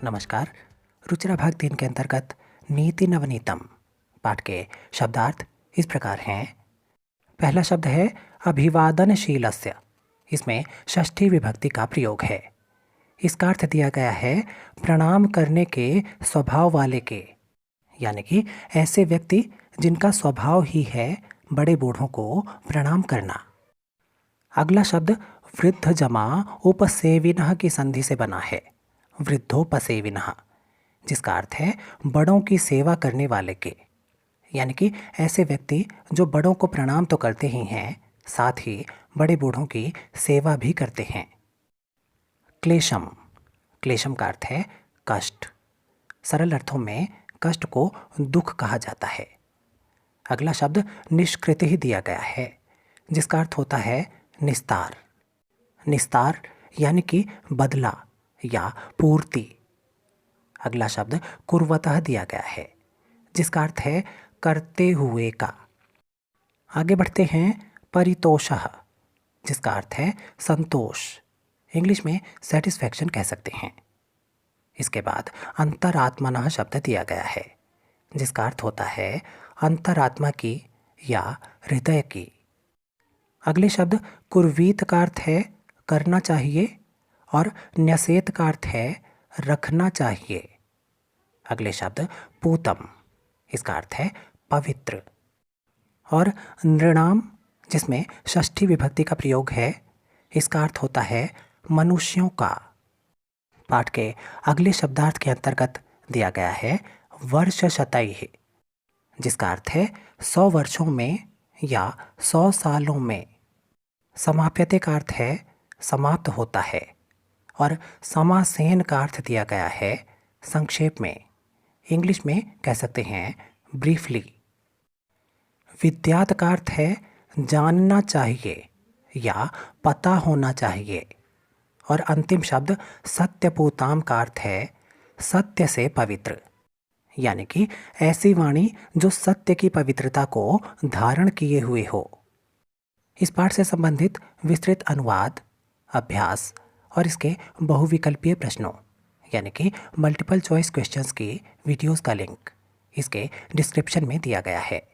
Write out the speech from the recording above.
नमस्कार। रुचिरा भाग 3 के अंतर्गत नीति नवनीतम पाठ के शब्दार्थ इस प्रकार हैं। पहला शब्द है अभिवादनशीलस्य। इसमें षष्ठी विभक्ति का प्रयोग है। इसका अर्थ दिया गया है प्रणाम करने के स्वभाव वाले के, यानी कि ऐसे व्यक्ति जिनका स्वभाव ही है बड़े बूढ़ों को प्रणाम करना। अगला शब्द वृद्ध जमा उपसेविनः की संधि से बना है, वृद्धोपसेविनः, जिसका अर्थ है बड़ों की सेवा करने वाले के, यानी कि ऐसे व्यक्ति जो बड़ों को प्रणाम तो करते ही हैं, साथ ही बड़े बूढ़ों की सेवा भी करते हैं। क्लेशम, क्लेशम का अर्थ है कष्ट। सरल अर्थों में कष्ट को दुख कहा जाता है। अगला शब्द निष्कृति ही दिया गया है, जिसका अर्थ होता है निस्तार। निस्तार यानी कि बदला या पूर्ति। अगला शब्द कुर्वतः दिया गया है, जिसका अर्थ है करते हुए का। आगे बढ़ते हैं परितोषः, जिसका अर्थ है संतोष। इंग्लिश में सेटिस्फैक्शन कह सकते हैं। इसके बाद अंतरात्मनः शब्द दिया गया है, जिसका अर्थ होता है अंतरात्मा की या हृदय की। अगले शब्द कुर्वीत का अर्थ है करना चाहिए और न्यसेत का अर्थ है रखना चाहिए। अगले शब्द पूतम, इसका अर्थ है पवित्र। और नृणाम, जिसमें षष्ठी विभक्ति का प्रयोग है, इसका अर्थ होता है मनुष्यों का। पाठ के अगले शब्दार्थ के अंतर्गत दिया गया है वर्ष शतैः, जिसका अर्थ है 100 वर्षों में या 100 सालों में। समाप्यते का अर्थ है समाप्त होता है और समासेन का अर्थ दिया गया है संक्षेप में। इंग्लिश में कह सकते हैं ब्रीफली। विद्यात का अर्थ है जानना चाहिए या पता होना चाहिए। और अंतिम शब्द सत्यपूताम का अर्थ है सत्य से पवित्र, यानी कि ऐसी वाणी जो सत्य की पवित्रता को धारण किए हुए हो। इस पाठ से संबंधित विस्तृत अनुवाद, अभ्यास और इसके बहुविकल्पीय प्रश्नों यानी कि मल्टीपल चॉइस क्वेश्चंस की वीडियोस का लिंक इसके डिस्क्रिप्शन में दिया गया है।